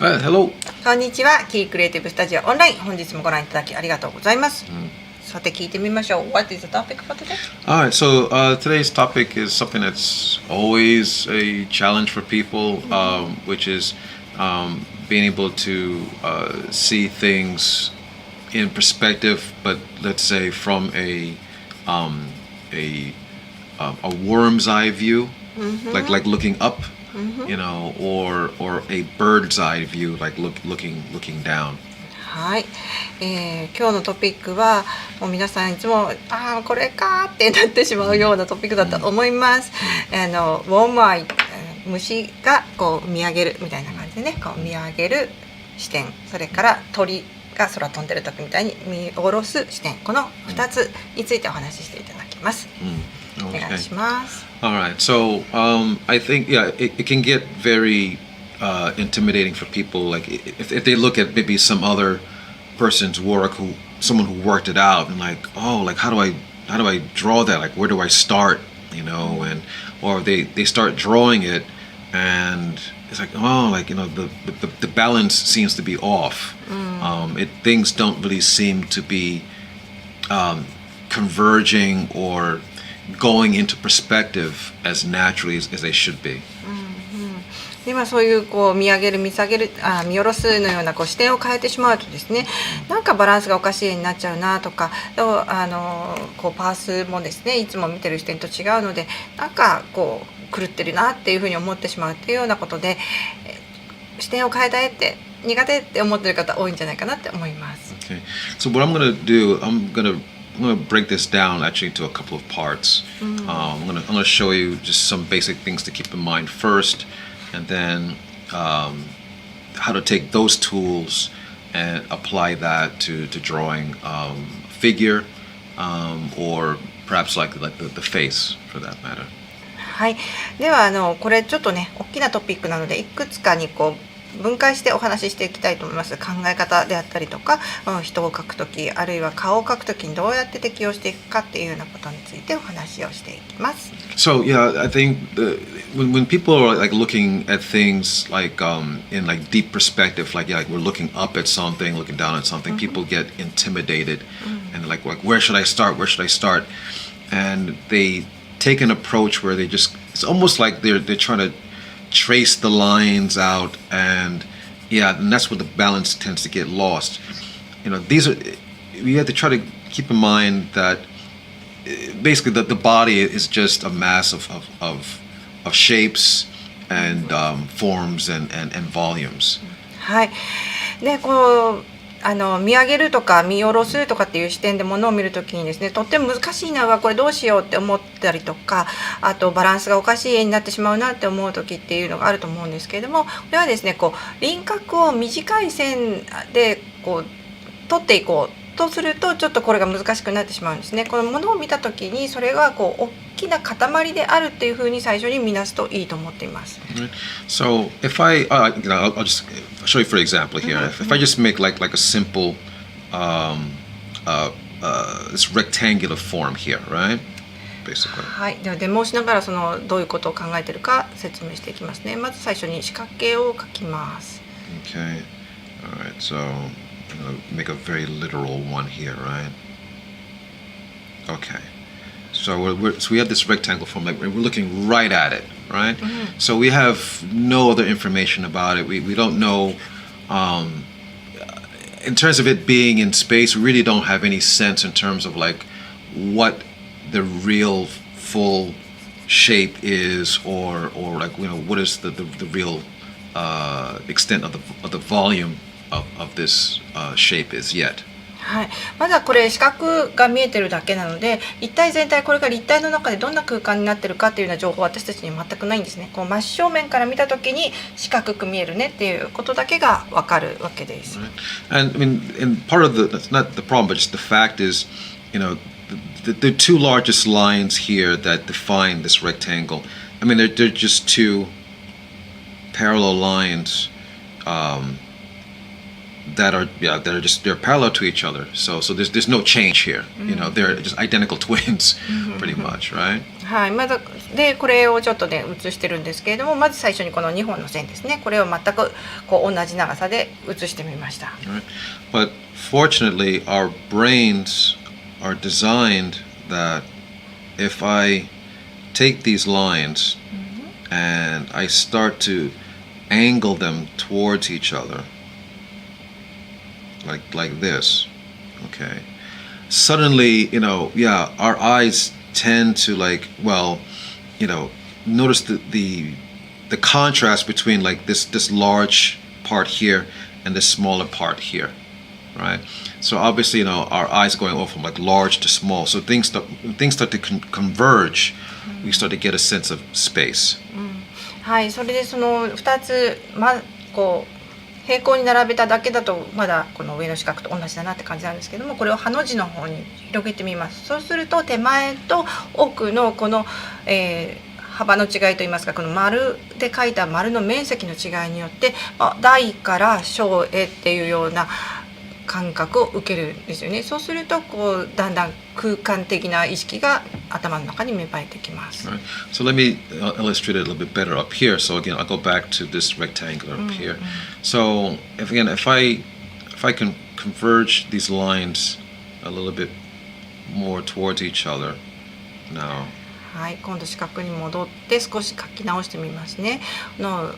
Hello. こんにちは。キークリエイティブスタジオオンライン。本日もご覧いただきありがとうございます。さて聞いてみましょう。What is the topic for today? All right. So today's topic is something that's always a challenge for people, which is being able to see things in perspective, but let's say from a a worm's eye view, like looking up, or a bird's eye view, like looking down. はい、今日のトピックはもう皆さんいつもこれかってなってしまうようなトピックだと思います。ウォームアイ、虫がこう見上げるみたいな感じでね、こう見上げる視点、それから鳥が空飛んでる時みたいに見下ろす視点、この2つについてお話ししていただきます。お願いします。All right. So I think it can get very intimidating for people. Like if they look at maybe some other person's work, someone who worked it out, and like, oh, like how do I draw that? Like where do I start? And or they start drawing it, and it's like, oh, like the balance seems to be off. Things don't really seem to be converging or going into perspective as naturally as they should be. でそういうこう見上げる見下げる見下ろすのようなこう視点を変えてしまうとですね、なんかバランスがおかしいになっちゃうなとか、こうパースもですねいつも見てる視点と違うので、なんかこう狂ってるなっていうふうに思ってしまうっていうようなことで、視点を変えたいって苦手って思ってる方多いんじゃないかなって思います。Okay. So what I'm going to do, I'm going to break this down actually into a couple of parts. I'm going to show you just some basic things to keep in mind first, and then how to take those tools and apply that to drawing figure, or perhaps like the face for that matter. はい、ではこれちょっとね大きなトピックなのでいくつかにこう分解してお話ししていきたいと思います。考え方であったりとか、人を描くとき、あるいは顔を描くときにどうやって適応していくかっていうようなことについてお話をしていきます。So yeah, I think when people are like looking at things like in like deep perspective, like we're looking up at something, looking down at something, people get intimidated and like where should I start? Where should I start? And they take an approach where it's almost like they're trying to trace the lines out, and that's where the balance tends to get lost. We have to try to keep in mind that basically the body is just a mass of shapes and forms and volumes. はい。でこう見上げるとか見下ろすとかっていう視点でものを見るときにですね、とっても難しいな、これどうしようって思ったりとか、あとバランスがおかしい絵になってしまうなって思う時っていうのがあると思うんですけれども、これはですねこう輪郭を短い線でこう取っていこうとするとちょっとこれが難しくなってしまうんですね。このものを見た時にそれがこう大きな塊であるっていうふうに最初に見なすといいと思っています。So if I'll just show you for example here. If I just make like a simple this rectangular form here, right? Basically. はい。ではデモをしながらどういうことを考えているか説明していきますね。まず最初に四角形を描きます。Okay. All right. So make a very literal one here, right? Okay. So we have this rectangle form, like we're looking right at it, right? So we have no other information about it. We don't know, in terms of it being in space, we really don't have any sense in terms of like what the real full shape is, or like what is the real extent of the volume of this shape is yet. はい、まだこれ四角が見えてるだけなので、立体全体これが立体の中でどんな空間になってるかっていうような情報は私たちに全くないんですね。こう真正面から見た時に四角く見えるねっていうことだけがわかるわけです。And part of that's not the problem, but just the fact is, the two largest lines here that define this rectangle. I mean, they're just two parallel lines. that are just they're parallel to each other. So there's no change here. You know, they're just identical twins, pretty much, right? はい、まずでこれをちょっとね写してるんですけれども、まず最初にこの2本の線ですね。これを全くこう同じ長さで写してみました。Right? But fortunately, our brains are designed that if I take these lines and I start to angle them towards each other, like this, okay. Suddenly, you know, yeah, our eyes tend to like, well, you know, notice the contrast between like this large part here and this smaller part here, right? So obviously, you know, our eyes going off from like large to small. So things start to converge. We start to get a sense of space. はい、それでその2つ、こう平行に並べただけだとまだこの上の四角と同じだなって感じなんですけども、これをハの字の方に広げてみます。そうすると手前と奥のこの、幅の違いといいますか、この丸で書いた丸の面積の違いによって、大から小へっていうような感覚を受けるんですよね。そうするとこうだんだん空間的な意識が頭の中に芽生えてきます。Right. So let me illustrate it a little bit better up here. So again, I'll go back to this rectangle up here. So if I can converge these lines a little bit more towards each other now. はい、今度四角に戻って少し書き直してみますね。の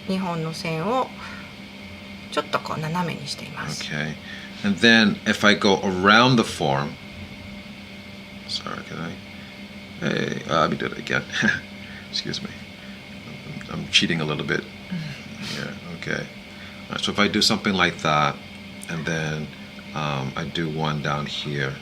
2本の線をちょっとこう斜めにしています。Okay. And then if I go around the form, sorry, can I? Hey, let me do it again. Excuse me. I'm cheating a little bit. Yeah, okay. All right, so if I do something like that, and then I do one down here,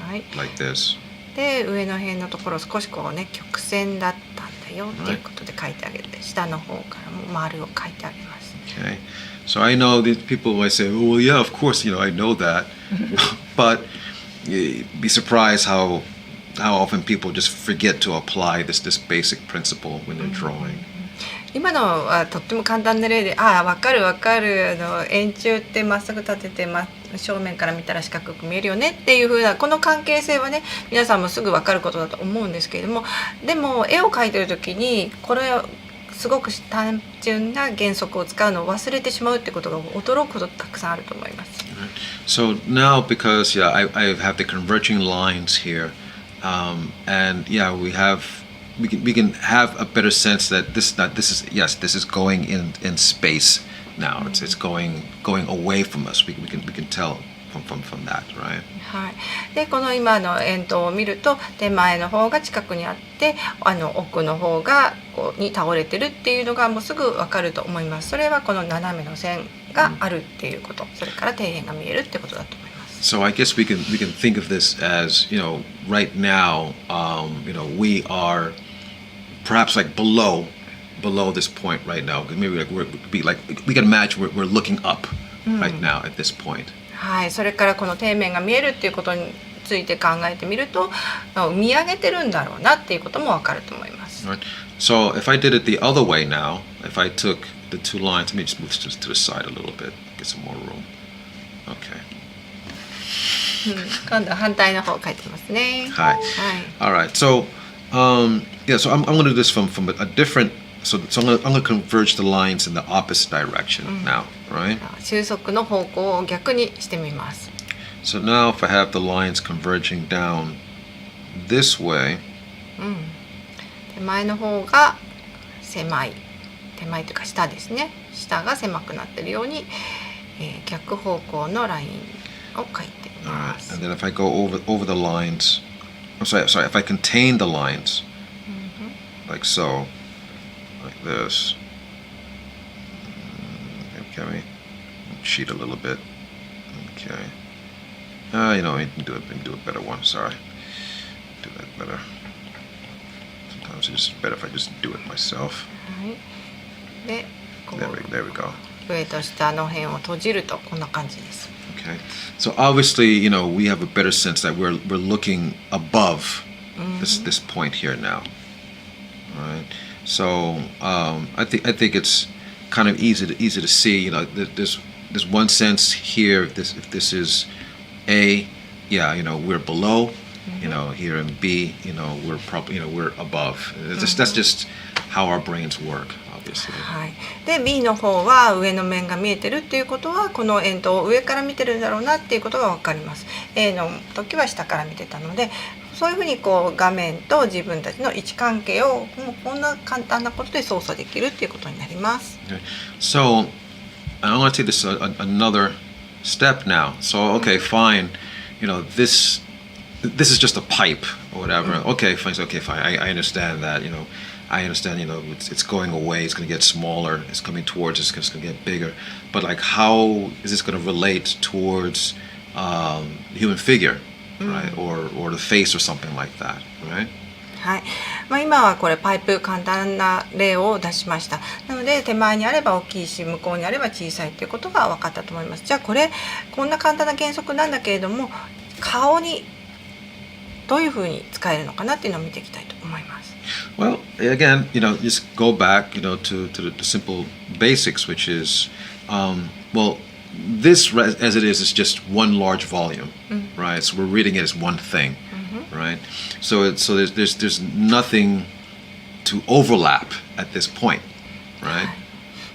はい。 like this. で上の辺のところ少しこうね曲線だったんだよっていうことで書いてあげて、下の方からも丸を書いてあげます。Okay. So I know these people might say, "Oh, well, yeah, of course, you know, I know that," but you'd be surprised how often people just forget to apply this basic principle when they're drawing. 今のはとっても簡単な例で、分かる分かる、円柱ってまっすぐ立てて、正面から見たら四角く見えるよねっていう風なこの関係性はね、皆さんもすぐ分かることだと思うんですけれども、でも絵を描いてる時にこれすごく単純な原則を使うのを忘れてしまうってことが驚くほどたくさんあると思います。So now, because I have the converging lines here, and we can have a better sense that this is going in space now. It's going away from us. We can tell from that, right? はい、でこの今の円筒を見ると手前の方が近くにあって奥の方がに倒れてるっていうのがもうすぐ分かると思います。それはこの斜めの線があるっていうこと、それから底辺が見えるってことだと思います。So I guess we can think of this as, you know, right now, you know, we are perhaps like below this point right now. Maybe we can imagine we're looking up right now at this point. はい、それからこの底面が見えるっていうことについて考えてみると、見上げてるんだろうなっていうこともわかると思います。Right. So if I did it the other way now, if I took the two lines, let me just move this to the side a little bit, get some more room. Okay. 今度は反対の方を書いてますね。はい。All right. So so I'm going to do this from a different. So I'm going to converge the lines in the opposite direction now, right? 収束の方向を逆にしてみます。So now if I have the lines converging down this way, 手前の方が狭い、手前というか下ですね。下が狭くなっているように、逆方向のラインを書いてみます。And then if I go over the lines, sorry, if I contain the lines, like so. Like this. Okay, let me cheat a little bit. Okay. You know, I can do a better one. Sorry. Do that better. Sometimes it's just better if I just do it myself. はい。で、こう There we go. 上と下の辺を閉じるとこんな感じです。Okay. So obviously, you know, we have a better sense that we're looking above this point here now. All right. So I think it's kind of easy to see. You know, there's there's one sense here. If this is A, yeah, we're below. Here in B, we're probably we're above. That's just how our brains work, obviously. はい、で B の方は上の面が見えてるっていうことはこの円筒を上から見てるんだろうなっていうことが分かります。 A の時は下から見てたので、そういうふうにこう画面と自分たちの位置関係をもうこんな簡単なことで操作できるっていうことになります。Okay. So I want to take this another step now. So okay, fine. This is just a pipe or whatever. Okay, fine. Okay, fine. I understand that. I understand. It's going away. It's going to get smaller. It's coming towards us. It's going to get bigger. But like, how is this going to relate towards the human figure, right? Or the face or something like that, right? はい、今はこれパイプ簡単な例を出しました。なので手前にあれば大きいし向こうにあれば小さいっていうことが分かったと思います。じゃあこんな簡単な原則なんだけれども顔にどういうふうに使えるのかなっていうのを見ていきたいと思います。Well, again, just go back, to the simple basics, which is, well, this as it is just one large volume, right? So we're reading it as one thing, right? So there's nothing to overlap at this point, right?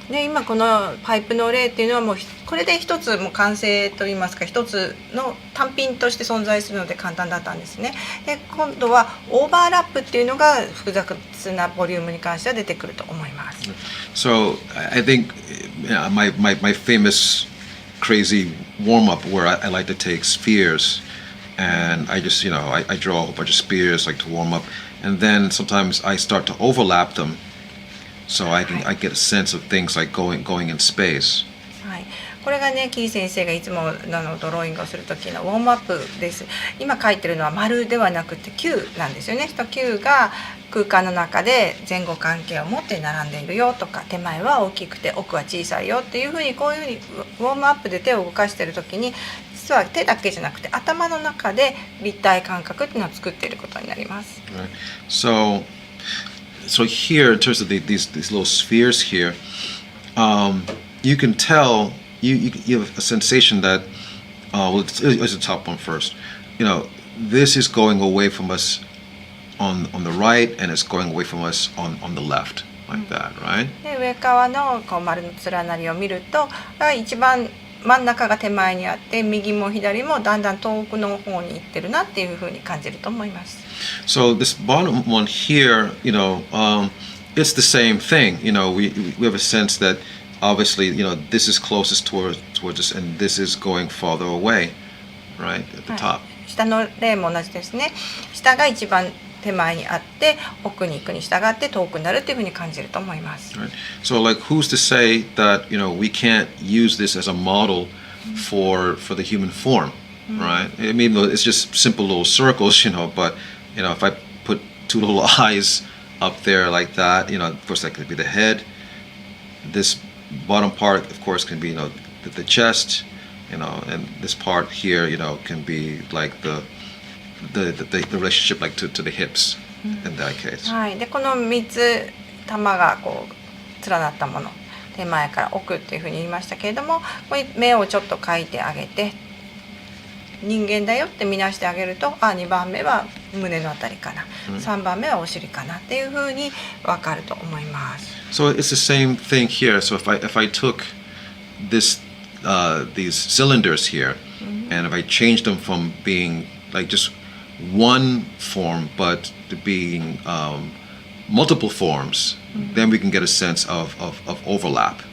で今このパイプの例っていうのはもうこれで一つもう完成といいますか一つの単品として存在するので簡単だったんですね。で今度はオーバーラップっていうのが複雑なボリュームに関しては出てくると思います。So I think my famous crazy warm up where I like to take spheres and I just I draw a whole bunch of spheres like to warm up and then sometimes I start to overlap them. So I get a sense of things like going in space. はい、これがねキー先生がいつもドローイングをする時のウォームアップです。今書いてるのは丸ではなくて球なんですよね。球が空間の中で前後関係を持って並んでいるよとか手前は大きくて奥は小さいよっていうふうにこういうふうにウォームアップで手を動かしている時に実は手だけじゃなくて頭の中で立体感覚っていうのを作っていることになります。Right. So here, in terms of these little spheres here, you can tell you have a sensation that let's the top one first. This is going away from us on the right, and it's going away from us on the left, like that, right? で上側のこう丸の連なりを見ると一番真ん中が手前にあって右も左もだんだん遠くの方に行ってるなっていうふうに感じると思います。So this bottom one here, it's the same thing. We have a sense that obviously, this is closest towards us, and this is going farther away, right at the top. 下の例も同じですね。下が一番手前にあって奥に行くに従って遠くなるっていうふうに感じると思います。Right. So, like, who's to say that we can't use this as a model for the human form, right? I mean, it's just simple little circles, but if I put two little eyes up there like that, of course that could be the head. This bottom part, of course, can be the chest, and this part here, can be like the relationship like to the hips in that case. はい。でこの3つ玉がこう連なったもの、手前から奥っていうふうに言いましたけれども、これ目をちょっと描いてあげて。人間だよって見なしてあげると2番目は胸のあたりかな、3番目はお尻かなっていうふうに分かると思います。So it's the same thing here. So if I took these cylinders here, and if I changed them from being like just one form, but to being multiple forms, then we can get a sense of overlap.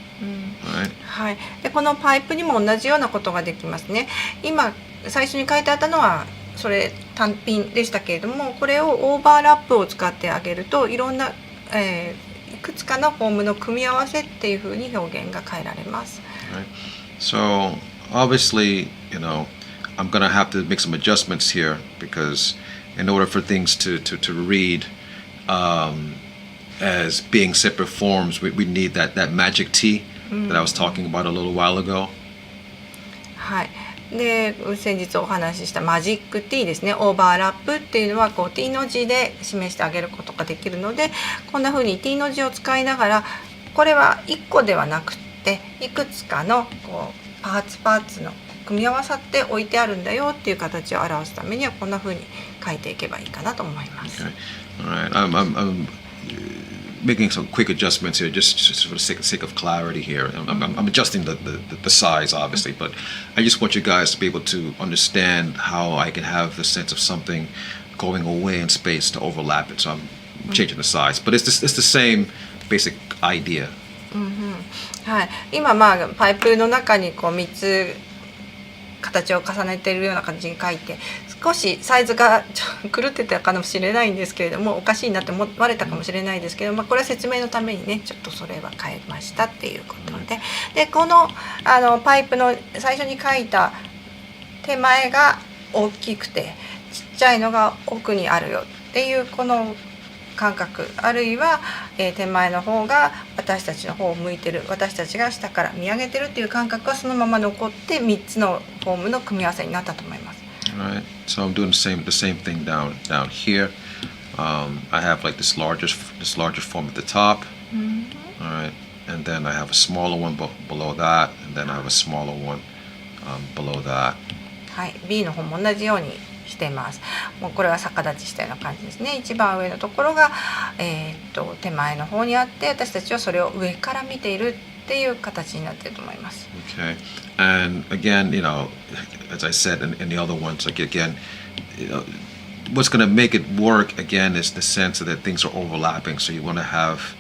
Right? はい。でこのパイプにも同じようなことができますね。今最初に書いてあったのはそれ単品でしたけれども、これをオーバーラップを使ってあげるといろんな、いくつかのフォームの組み合わせっていうふうに表現が変えられます。Right. So obviously, I'm gonna have to make some adjustments here because in order for things to read as being separate forms, we need that magic T that I was talking about a little while ago. はい。で先日お話ししたマジック T ですね。オーバーラップっていうのはこう T の字で示してあげることができるので、こんな風に T の字を使いながらこれは1個ではなくっていくつかのこうパーツの組み合わさって置いてあるんだよっていう形を表すためにはこんな風に書いていけばいいかなと思います。Okay. All right. I'm making some quick adjustments here, just for the sake of clarity here. I'm adjusting the size, obviously, but I just want you guys to be able to understand how I can have the sense of something going away in space to overlap it. So I'm changing the size, but it's the same basic idea. はい、今パイプの中にこう3つ形を重ねているような感じに書いて少しサイズが狂ってたかもしれないんですけれどもおかしいなって思われたかもしれないですけど、これは説明のためにねちょっとそれは変えましたっていうことで、このパイプの最初に書いた手前が大きくてちっちゃいのが奥にあるよっていうこの感覚、あるいは、手前の方が私たちの方を向いてる、私たちが下から見上げてるっていう感覚はそのまま残って3つのフォームの組み合わせになったと思います。All right. So I'm doing the same thing down here. I have like this larger form at the top. All right, and then I have a smaller one below that, and then I have a smaller one below that. はい、B の方も同じようにしています。もうこれは逆立ちしたような感じですね。一番上のところが、手前の方にあって私たちはそれを上から見ているっていう形になっていると思います。Okay, and again, as I said in the other ones, like again, what's going to make it work again is the sense that things are overlapping. So you want to have,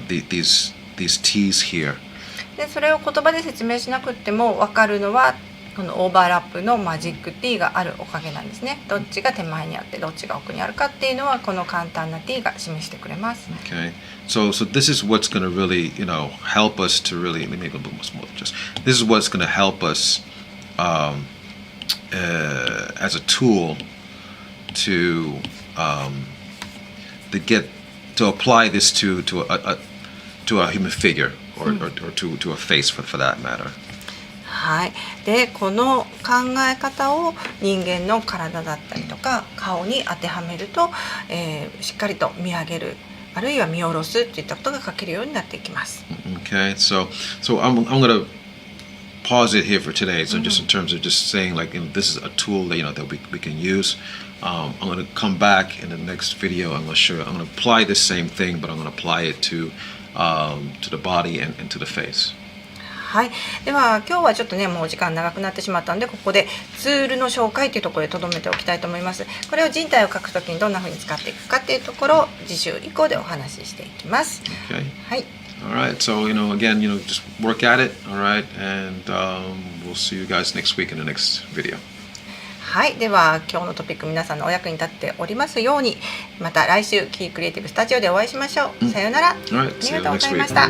these T's here. でそれを言葉で説明しなくっても分かるのはこのオーバーラップのマジック T があるおかげなんですね。どっちが手前にあってどっちが奥にあるかっていうのはこの簡単な T が示してくれます。Okay, so this is what's going to really, help us to really, let me make it a little more smooth. This is what's going to help us as a tool to apply this to a human figure or to a face for that matter. はい、でこの考え方を人間の体だったりとか顔に当てはめると、しっかりと見上げるあるいは見下ろすといったことが書けるようになっていきます。Okay, so I'm going to pause it here for today. So just in terms of just saying like this is a tool that that we can use. I'm going to come back in the next video. I'm going to apply the same thing, but I'm going to apply it to the body and to the face. はい、では今日はちょっとねもう時間長くなってしまったのでここでツールの紹介というところでとどめておきたいと思います。これを人体を描くときにどんな風に使っていくかっていうところを次週以降でお話ししていきます。Okay. はい。All right. So again, just work at it. All right, and we'll see you guys next week in the next video. はい、では今日のトピック皆さんのお役に立っておりますようにまた来週キークリエイティブスタジオでお会いしましょう。さようなら。ありがとうございました。